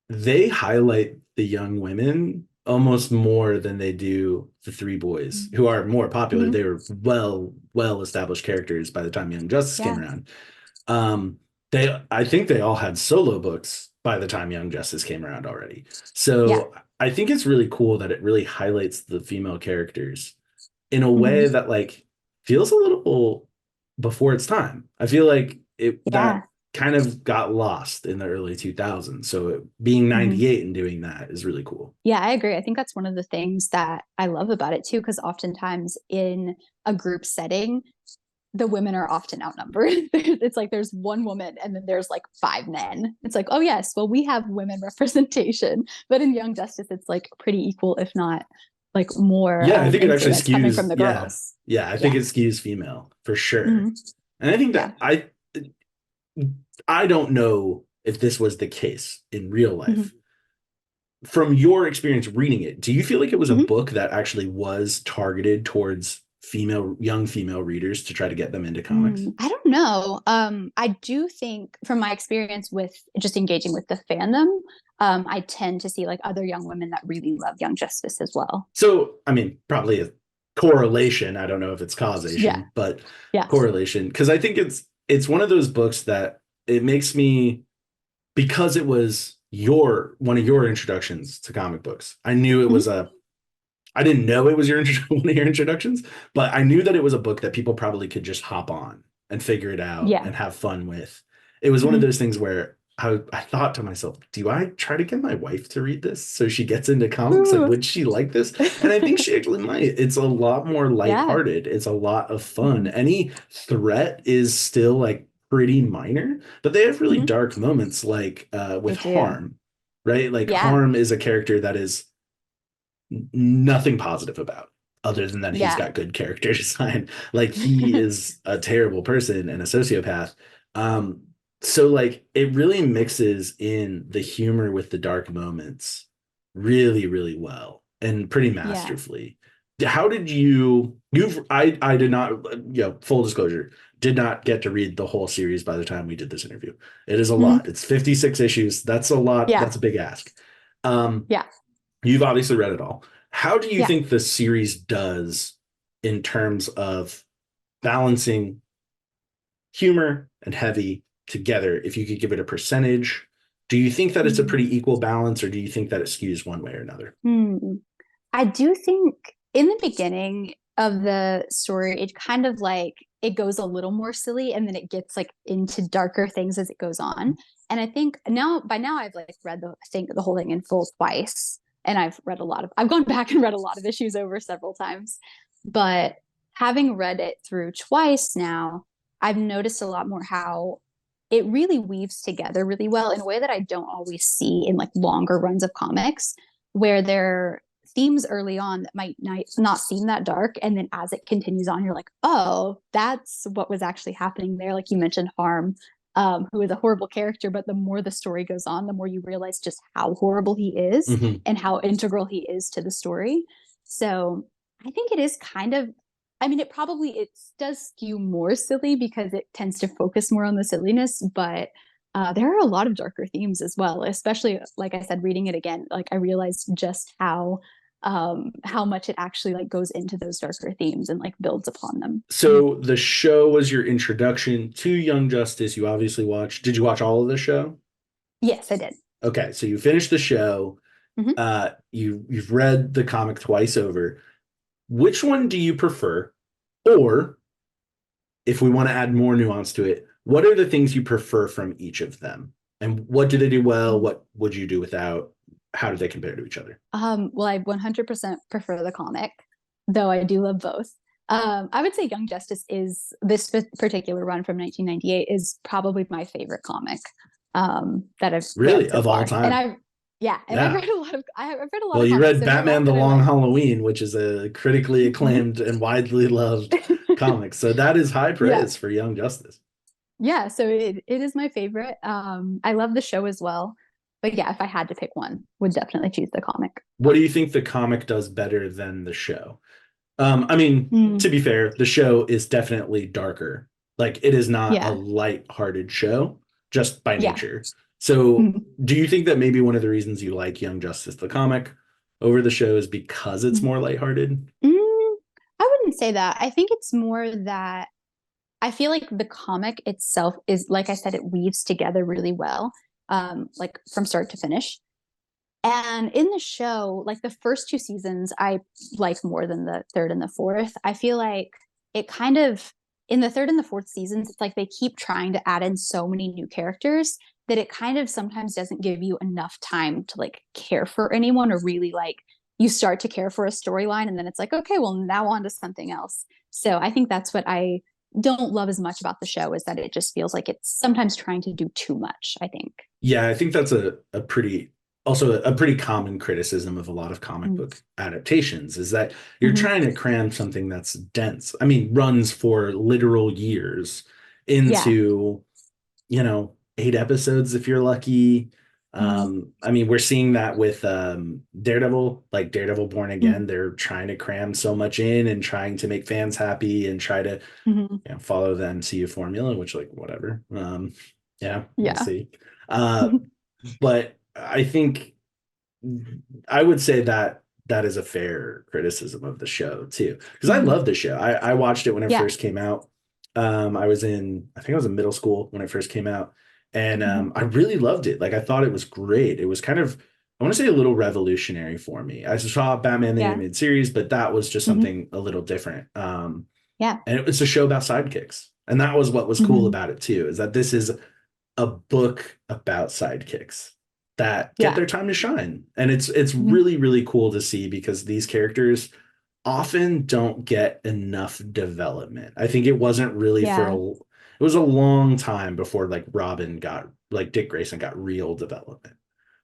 they highlight the young women almost more than they do the three boys who are more popular. Mhm. They were well established characters by the time Young Justice came Yeah. around. I think they all had solo books by the time Young Justice came around already. Yeah. So I think it's really cool that it really highlights the female characters in a way Mhm. that like feels a little before its time. I feel like it Yeah. that kind of got lost in the early 2000s. So being Mhm. 98 and doing that is really cool. Yeah, I agree. I think that's one of the things that I love about it too, because oftentimes in a group setting, the women are often outnumbered. It's like there's one woman and then there's like five men. It's like, oh yes, well we have women representation, but in Young Justice it's like pretty equal, if not like more Yeah, I think it actually influence coming from skews. the Yeah. girls. Yeah, I think Yeah. it skews female for sure. Hmm. And I think Yeah. that I don't know if this was the case in real Hmm. life. From your experience reading it, do you feel like it was a Hmm. book that actually was targeted towards young female readers to try to get them into comics? I don't know. I do think from my experience with just engaging with the fandom, I tend to see like other young women that really love Young Justice as well. So, I mean, probably a correlation. I don't know if it's Yeah. causation, but Yeah. correlation. Because I think it's one of those books that it makes me because it was your one of your introductions to comic books. I knew it was Hmm. a I didn't know it was one of your introductions, but I knew that it was a book that people probably could just hop on and figure it out Yeah. and have fun with. It was one of Hmm. those things where I thought to myself, do I try to get my wife to read this so she gets into comics? Like, Ooh. would she like this? And I think she actually might. It's a lot more Yeah. lighthearted. It's a lot of fun. Hmm. Any threat is still like pretty minor, but they have really Hmm. dark moments like They with do. Harm, right? Like Yeah. Harm is a character that is nothing positive about other than that he's Yeah. got good character design. Like he is a terrible person and a sociopath. Um, so like it really mixes in the humor with the dark moments really, really well and pretty Yeah. masterfully. How did I did not, full disclosure, did not get to read the whole series by the time we did this interview. It is a Hmm. lot. It's 56 issues. That's a lot. Yeah. That's a big ask. Um, Yeah. You've obviously read it all. How do you Yeah. think the series does in terms of balancing humor and heavy together? If you could give it a percentage, do you think that it's a Mm. pretty equal balance, or do you think that it skews one way or another? Hmm. I do think in the beginning of the story, it kind of like it goes a little more silly and then it gets like into darker things as it goes on. And I think by now I've like read the whole thing in full twice. And I've gone back and read a lot of issues over several times. But having read it through twice now, I've noticed a lot more how it really weaves together really well in a way that I don't always see in like longer runs of comics, where there themes early on that might not seem that dark, and then as it continues on you're like, oh, that's what was actually happening there. Like you mentioned Harm, who is a horrible character, but the more the story goes on, the more you realize just how horrible he is Mm-hmm. and how integral he is to the story. So I think it is kind of, I mean, it does skew more silly because it tends to focus more on the silliness, but there are a lot of darker themes as well. Especially, like I said, reading it again, like I realized just how much it actually like goes into those darker themes and like builds upon them. So the show was your introduction to Young Justice. You obviously watched. Did you watch all of the show? Yes, I did. Okay, so you finished the show. Hmm. You've read the comic twice over. Which one do you prefer? Or if we want to add more nuance to it, what are the things you prefer from each of them? And what do they do well? What would you do without? How do they compare to each other? Well, I 100% prefer the comic, though I do love both. I would say Young Justice is this particular run from 1998 is probably my favorite comic that I've Really, read so of all far. And time? I've Yeah. read a lot of I've read a lot Well, of you comics, read so they're all Batman: The that I Long like. Halloween, which is a critically Mhm. acclaimed and widely loved comic. So that is high Yeah. praise for Young Justice. Yeah, so it is my favorite. I love the show as well. But yeah, if I had to pick one, would definitely choose the comic. What do you think the comic does better than the show? I mean, to Mm, be fair, the show is definitely darker. Like it is not a yeah. light-hearted show just by Yeah. nature. So, Mm, do you think that maybe one of the reasons you like Young Justice the comic over the show is because it's mm, more lighthearted? I wouldn't say that. I think it's more that I feel like the comic itself is, like I said, it weaves together really well, like from start to finish. And in the show, like the first two seasons, I like more than the third and the fourth. I feel like it kind of, in the third and the fourth seasons, it's like they keep trying to add in so many new characters that it kind of sometimes doesn't give you enough time to like care for anyone, or really like you start to care for a storyline and then it's like, okay, well, now on to something else. So I think that's what I don't love as much about the show, is that it just feels like it's sometimes trying to do too much, I think. Yeah, I think that's a pretty also a pretty common criticism of a lot of comic Mm-hmm. book adaptations is that you're Mm-hmm. trying to cram something that's dense. I mean, runs for literal years Yeah. into, 8 episodes if you're lucky. Mm-hmm. I mean, we're seeing that with Daredevil, like Daredevil Born Mm-hmm. Again. They're trying to cram so much in and trying to make fans happy and try to Mm-hmm. follow the MCU formula, which like whatever. Yeah, we'll Yeah. see. Uh, but I think I would say that that is a fair criticism of the show too, because I Mhm. love the show. I watched it when it Yeah. first came out. I think I was in middle school when it first came out, and Mhm. I really loved it. Like I thought it was great. It was kind of, I want to say, a little revolutionary for me. I saw Batman the Yeah. Animated Series, but that was just Mhm. something a little different. Yeah. And it was a show about sidekicks, and that was what was cool Mhm. about it too, is that this is a book about sidekicks that get Yeah. their time to shine. And it's Mhm. really, really cool to see because these characters often don't get enough development. I think it wasn't really Yeah. it was a long time before like Robin got like Dick Grayson got real development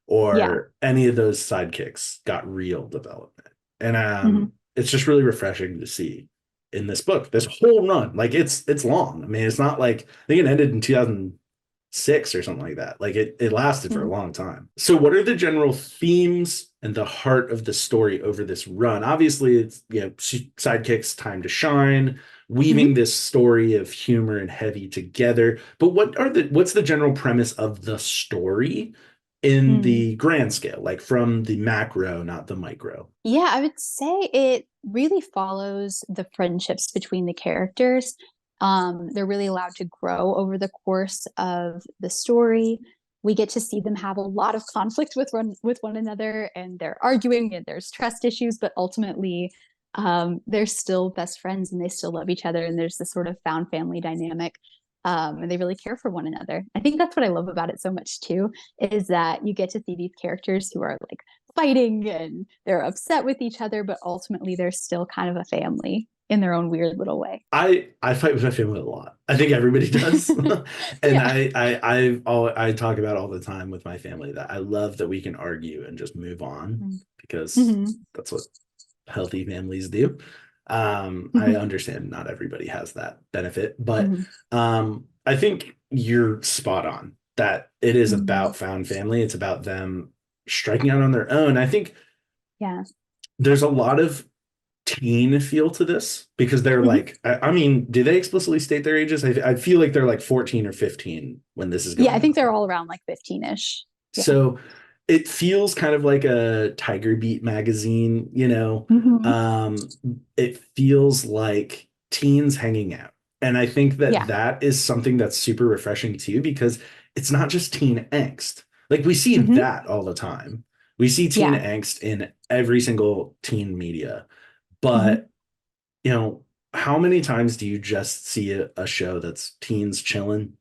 Yeah. or any of those sidekicks got real development. And Mhm. it's just really refreshing to see in this book, this whole run. Like it's long. I mean, it's not like I think it ended in 2006 or something like that. Like it lasted for a Mhm. long time. So what are the general themes and the heart of the story over this run? Obviously, it's sidekicks time to shine, weaving Mhm. this story of humor and heavy together. But what's the general premise of the story in Mm. the grand scale, like from the macro, not the micro? Yeah, I would say it really follows the friendships between the characters. They're really allowed to grow over the course of the story. We get to see them have a lot of conflict with one another, and they're arguing, and there's trust issues, but ultimately, they're still best friends and they still love each other. And there's this sort of found family dynamic, and they really care for one another. I think that's what I love about it so much too, is that you get to see these characters who are like fighting and they're upset with each other, but ultimately they're still kind of a family in their own weird little way. I fight with my family a lot. I think everybody does, and Yeah. I talk about all the time with my family that I love that we can argue and just move on because Mm-hmm. that's what healthy families do. I Mm-hmm. understand not everybody has that benefit, but Mm-hmm. I think you're spot on that it is Mm-hmm. about found family. It's about them striking out on their own. I think Yeah. there's a lot of teen feel to this because they're Mm-hmm. like, I mean, do they explicitly state their ages? I feel like they're like 14 or 15 when this is Yeah, I going think they're on. all around like 15-ish. Yeah. So it feels kind of like a Tiger Beat magazine, Mm-hmm. it feels like teens hanging out. And I think that Yeah. that is something that's super refreshing too, because it's not just teen angst. Like we see Mm-hmm. that all the time. We see teen Yeah. angst in every single teen media, Mm-hmm. but you know, how many times do you just see a show that's teens chilling,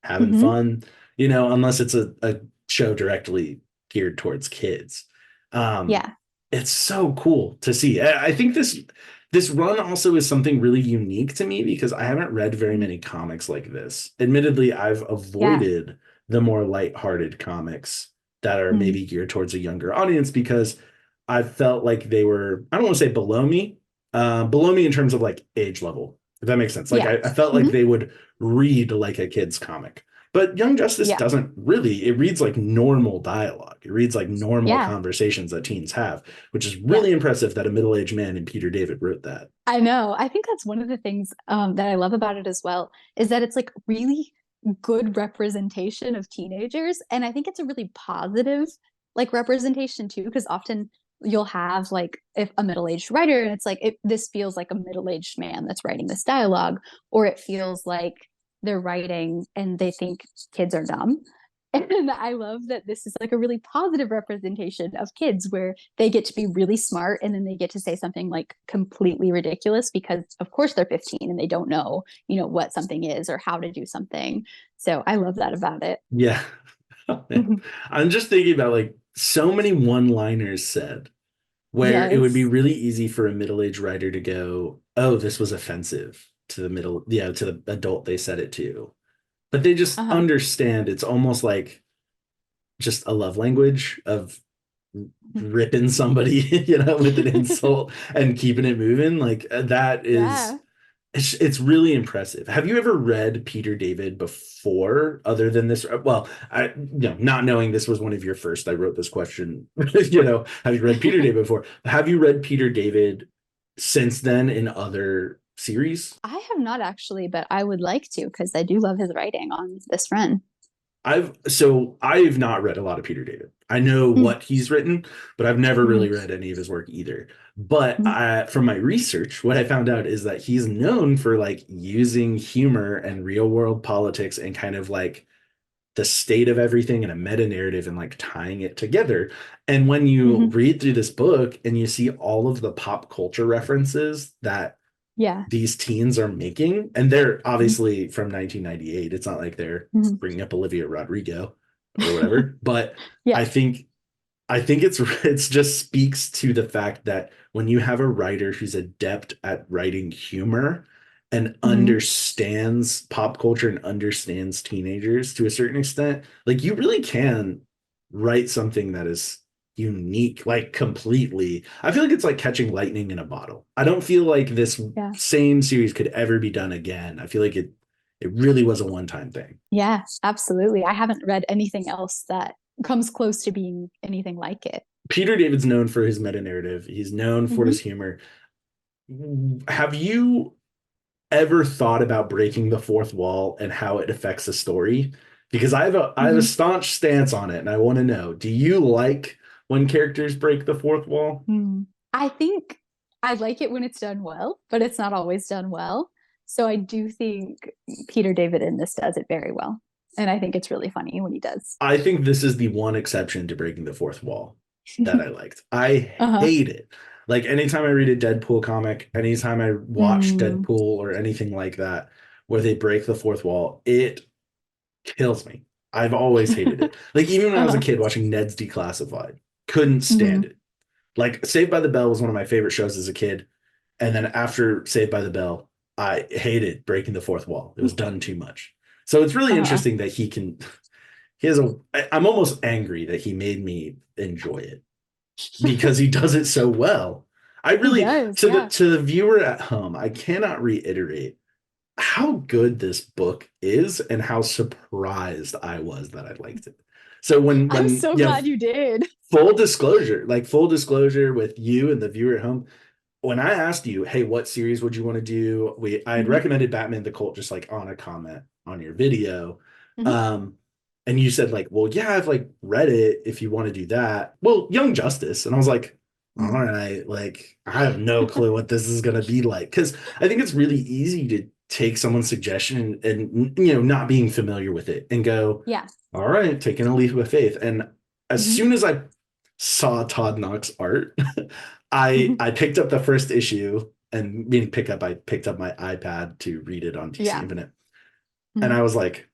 having Mm-hmm. fun, unless it's a show directly geared towards kids. Um, Yeah. it's so cool to see. I think this run also is something really unique to me because I haven't read very Mm-hmm. many comics like this. Admittedly, I've Yeah. avoided the more lighthearted comics that are Mm-hmm. maybe geared towards a younger audience because I felt like they were, I don't want to say below me in terms of like age level. if that makes sense. Like Yeah. I felt like Hmm. they would read like a kid's comic. But Young Justice Yeah. doesn't really. It reads like normal dialogue. It reads like normal Yeah. conversations that teens have, which is Yeah. really impressive that a middle-aged man in Peter David wrote that. I know. I think that's one of the things that I love about it as well, is that it's like really good representation of teenagers. And I think it's a really positive like representation too, because often you'll have like if a middle-aged writer and it's like this feels like a middle-aged man that's writing this dialogue, or it feels like they're writing and they think kids are dumb. And I love that this is like a really positive representation of kids where they get to be really smart and then they get to say something like completely ridiculous because of course they're 15 and they don't know, what something is or how to do something. So I love that about it. Yeah. I'm just thinking about like so many one-liners said where it would be Yes. really easy for a middle-aged writer to go, "Oh, this was offensive to the middle, yeah, to the adult they said it to." But they just Uh-huh. understand it's almost like just a love language of ripping somebody, with an insult and keeping it moving. Like that is Yeah. it's really impressive. Have you ever read Peter David before, other than this? Well, not knowing this was one of your first, I wrote this question. Have you read Peter David before? Have you read Peter David since then in other series? I have not actually, but I would like to because I do love his writing on this run. I've not read a lot of Peter David. I know Mm-hmm. what he's written, but I've never really read any of his work either. But Mm-hmm. from my research, what I found out is that he's known for like using humor and real world politics and kind of like the state of everything and a meta narrative and like tying it together. And when you Mm-hmm. read through this book and you see all of the pop culture references that Yeah. these teens are making, and they're Mm-hmm. obviously from 1998. It's not like they're Mm-hmm. bringing up Olivia Rodrigo or whatever, but Yeah. I think it's just speaks to the fact that when you have a writer who's adept at writing humor and Mm-hmm. understands pop culture and understands teenagers to a certain extent, like you really can write something that is unique, like completely. I feel like it's like catching lightning in a bottle. I don't feel like this Yeah. same series could ever be done again. I feel like it really was a one-time thing. Yeah, absolutely. I haven't read anything else that comes close to being anything like it. Peter David's known for his meta narrative. He's known for Hmm. his humor. Have you ever thought about breaking the fourth wall and how it affects the story? Because I have a Hmm. staunch stance on it, and I want to know: do you like when characters break the fourth wall? Hmm. I think I like it when it's done well, but it's not always done well. So I do think Peter David in this does it very well. And I think it's really funny when he does. I think this is the one exception to breaking the fourth wall that I liked. I Uh-huh. hate it. Like anytime I read a Deadpool comic, anytime I watch Mm. Deadpool or anything like that, where they break the fourth wall, it kills me. I've always hated it. Like even when I was a Uh-huh. kid watching Ned's Declassified, couldn't stand Hmm. it. Like Saved by the Bell was one of my favorite shows as a kid, and then after Saved by the Bell, I hated breaking the fourth wall. It was done too much. So it's really Uh-huh. interesting that he can. He has a. I'm almost angry that he made me enjoy it because he does it so well. I He really does, to the yeah. to the viewer at home, I cannot reiterate how good this book is and how surprised I was that I liked it. So I'm so glad you did. full disclosure with you and the viewer at home, when I asked you, hey, what series would you want to do? I had Hmm. recommended Batman the Cult just like on a comment on your video. Hmm. Um, and you said like, well, yeah, I've like read it if you want to do that. Well, Young Justice. And I was like, all right, like I have no clue what this is gonna be like. Cause I think it's really easy to take someone's suggestion and not being familiar with it and go, Yeah. all right, taking a leap of faith. And as Hmm. soon as I saw Todd Nauck's art, I picked up the first issue and meaning pick up, I picked up my iPad to read it on DC Yeah. Infinite. And Hmm. I was like,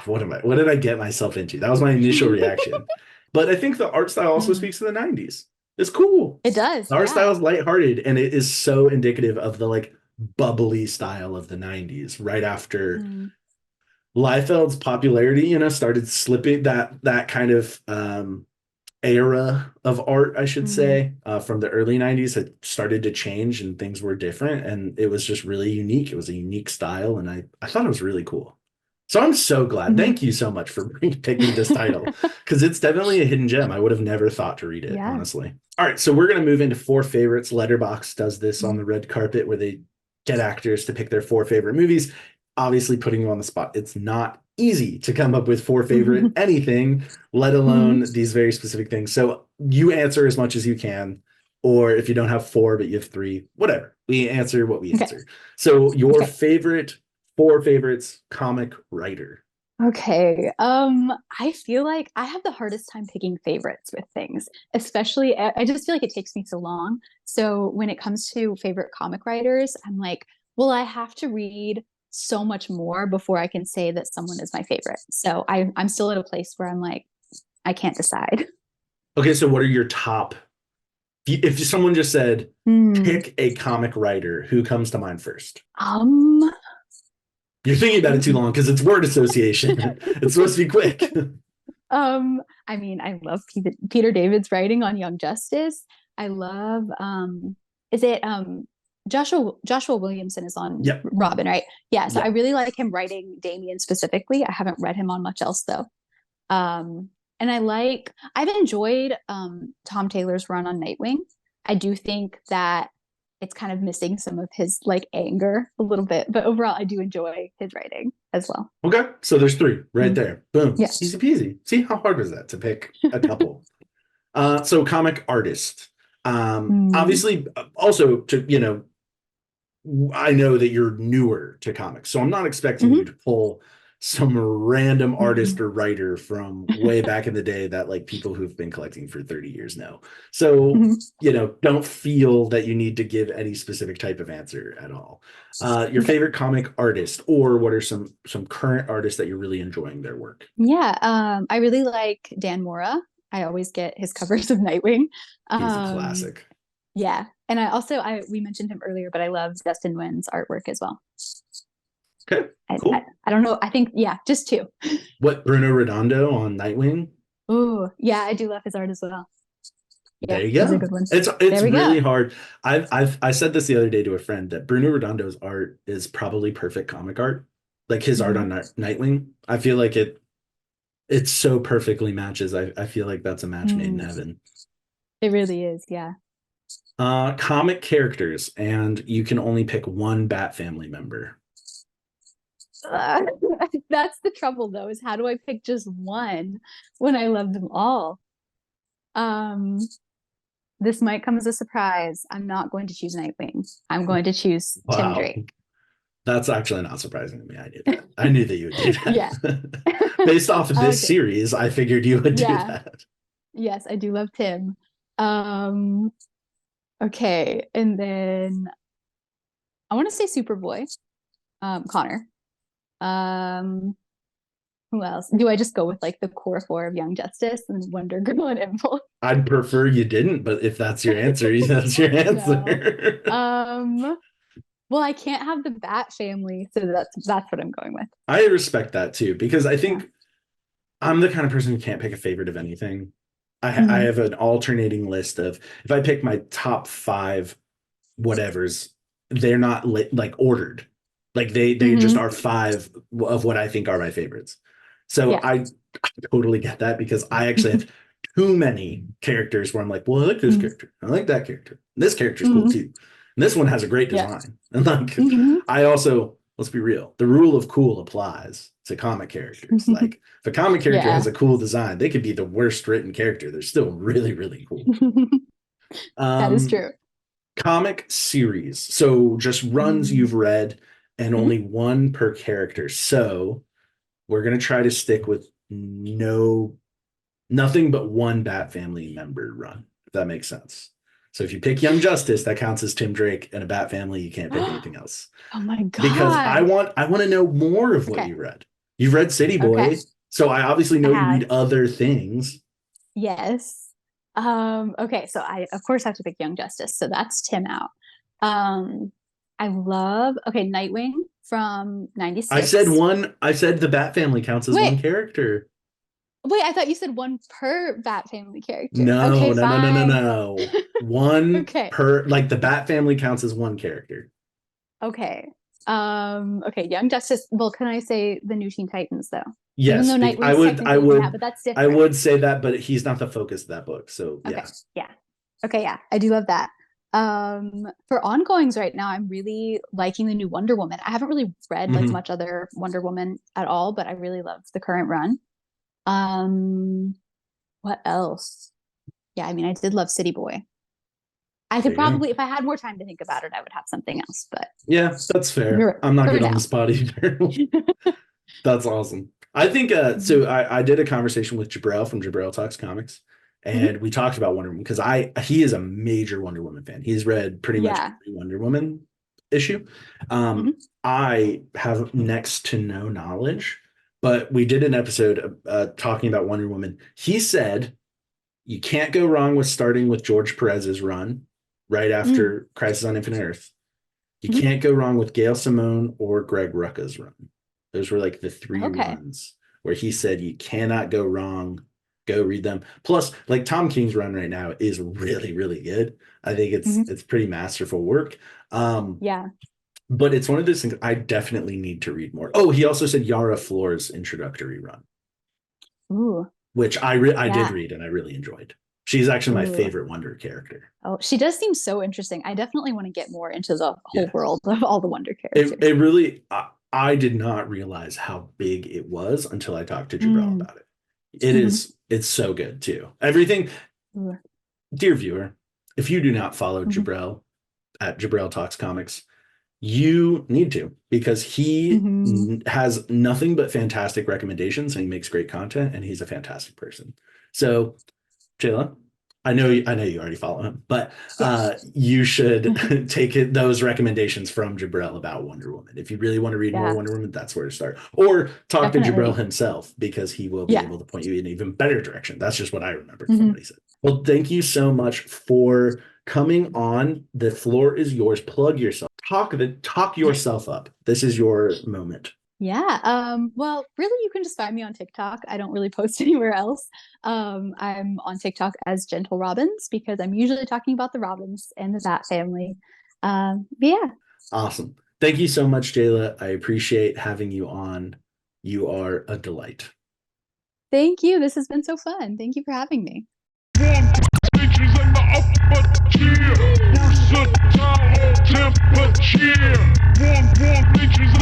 what did I get myself into? That was my initial reaction. But I think the art style also Hmm. speaks to the 90s. It's cool. It does, The art yeah. style is lighthearted and it is so indicative of the like bubbly style of the 90s, right after Mm. Liefeld's popularity, started slipping, that kind of era of art, I should Mm. say, from the early 90s had started to change and things were different. And it was just really unique. It was a unique style. And I thought it was really cool. So I'm so glad. Mhm. Thank you so much for picking this title because it's definitely a hidden gem. I would have never thought to read it, Yeah. honestly. All right. So we're going to move into four favorites. Letterbox does this on Mhm. the red carpet where they get actors to pick their four favorite movies. Obviously, putting you on the spot, it's not easy to come up with four favorite anything, let Mhm. alone these very specific things. So you answer as much as you can, or if you don't have four, but you have three, whatever. We answer what we Okay. answer. So your Okay. favorite four favorites comic writer. Okay. I feel like I have the hardest time picking favorites with things, especially I just feel like it takes me so long. So when it comes to favorite comic writers, I'm like, well, I have to read so much more before I can say that someone is my favorite. So I'm still at a place where I'm like, I can't decide. Okay, so what are your top? If someone just said Hmm. pick a comic writer, who comes to mind first? Um, You're thinking about it too I long because it's word association. It's supposed to be quick. I mean, I love Peter David's writing on Young Justice. I love is it Joshua Williamson is on Yep. Robin, right? Yeah, so I Yep. really like him writing Damien specifically. I haven't read him on much else though. And I've enjoyed Tom Taylor's run on Nightwing. I do think that it's kind of missing some of his like anger a little bit, but overall I do enjoy his writing as well. Okay, so there's three right Mm. there. Boom. Yeah. Easy peasy. See how hard was that to pick a couple? So comic artist. Mm. Obviously, also to I know that you're newer to comics, so I'm not expecting you Mhm. to pull some random artist Mhm. or writer from way back in the day that like people who've been collecting for 30 years know. So, Mhm. don't feel that you need to give any specific type of answer at all. Your Okay. favorite comic artist, or what are some current artists that you're really enjoying their work? Yeah, I really like Dan Mora. I always get his covers of Nightwing. He's a Um, classic. yeah, and I we mentioned him earlier, but I love Dustin Nguyen's artwork as well. Okay, cool. I don't know. I think yeah, just two. What, Bruno Redondo on Nightwing? Oh yeah, I do love his art as well. There Yeah, you those are go. good ones. It's There we go. really hard. I said this the other day to a friend that Bruno Redondo's art is probably perfect comic art. Like his art Mhm. on Nightwing. I feel like it so perfectly matches. I feel like that's a match made in Mm, heaven. it really is. Yeah. Comic characters, and you can only pick one Bat family member. Uh, that's the trouble though, is how do I pick just one when I love them all? Um, this might come as a surprise. I'm not going to choose Nightwing. I'm going to choose Tim Wow. Drake. That's actually not surprising to me. I knew that. I knew that you would do Yeah. that. Based off of this Okay. series, I figured you would do Yeah. that. Yes, I do love Tim. Um, okay. And then I want to say Superboy, Connor. Um, who else? Do I just go with like the core four of Young Justice and Wonder Girl and Impulse? I'd prefer you didn't, but if that's your answer, that's your No. answer. Um, well, I can't have the Bat family, so that's what I'm going with. I respect that too, because I Yeah. think I'm the kind of person who can't pick a favorite of anything. I Mhm. have an alternating list of if I pick my top five whatevers, they're not like ordered. Like they just Mhm. are five of what I think are my favorites. So Yeah. I totally get that because I actually have too many characters where I'm like, well, I like this Mhm. character. I like that character. This character's cool Mhm. too. And this one has a great Yeah. design. And like Mhm. I also, let's be real, the rule of cool applies to comic characters. Like if a comic character has Yeah. a cool design, they could be the worst written character. They're still really, really cool. That is Um, true. Comic series. So just runs Mm. you've read and Mhm. only one per character. So we're gonna try to stick with nothing but one Bat Family member run, if that makes sense. So if you pick Young Justice, that counts as Tim Drake and a Bat Family. You can't pick anything else Oh my because I God. want I want to know more of what Okay. you read. You've read City Okay. Boy, so I obviously I know you have. read other things. Yes. Okay, so I of course have to pick Young Justice, so that's Tim out. Um, I love Nightwing from I said 96. one. I said the Bat Family counts as one Wait, character. Wait, I thought you said one per Bat Family character. No, Okay, no, no, no, no, fine. no. One Okay. per, like the Bat Family counts as one character. Okay. Okay, Young Justice. Well, can I say the new Teen Titans though? Even Yes, though I Nightwing's would, I technically in that, would, but that's I different. would say that, but he's not the focus of that book. So Okay. yeah. Yeah. Okay, yeah. I do love that. For ongoings right now, I'm really liking the new Wonder Woman. I haven't really read like Mhm. much other Wonder Woman at all, but I really love the current run. Um, what else? Yeah, I mean, I did love City Boy. I There could you go. probably, if I had more time to think about it, I would have something else. But Yeah, that's fair. for I'm not for good on the now. spot either. That's awesome. I think Mhm. so I did a conversation with Jabril from Jabril Talks Comics, Mhm. and we talked about Wonder Woman because I he is a major Wonder Woman fan. He's read pretty much Yeah. every Wonder Woman issue. Um, Mhm. I have next to no knowledge, but we did an episode talking about Wonder Woman. He said you can't go wrong with starting with George Perez's run right Mm. after Crisis on Infinite Earth. You Mhm. can't go wrong with Gail Simone or Greg Rucka's run. Those were like the three Okay. runs where he said you cannot go wrong. Go read them. Plus, like Tom King's run right now is really, really good. I think Mhm. it's pretty masterful work. Um, Yeah. but it's one of those things I definitely need to read more. Oh, he also said Yara Floor's introductory run, Ooh. which I did Yeah. read and I really enjoyed. She's actually my Ooh. favorite Wonder character. Oh, she does seem so interesting. I definitely want to get more into the whole Yeah, world of all the Wonder it characters. it really I did not realize how big it was until I talked to Jabril Mm. about it. Mhm. It's so good too. Everything, Ooh. dear viewer, if you do not follow Mhm. Jabril at Jabril Talks Comics, you need to because he Mhm. has nothing but fantastic recommendations and he makes great content and he's a fantastic person. So Jayla, I know you already follow him, but Yes. you should take those recommendations from Jabril about Wonder Woman. If you really want to read more Yeah, Wonder Woman, that's where to start. Or talk to Jabril definitely. himself because he will be Yeah. able to point you in an even better direction. That's just what I remembered from Mhm. what he said. Well, thank you so much for coming on. The floor is yours. Plug yourself. Talk yourself up. This is your moment. Yeah. Well, really, you can just find me on TikTok. I don't really post anywhere else. I'm on TikTok as Gentle Robins because I'm usually talking about the Robins and the Bat family. But yeah, Awesome. Thank you so much, Jayla. I appreciate having you on. You are a delight. thank you. This has been so fun. Thank you for having me. Bitches in the upper tier, versatile temperature. One bitches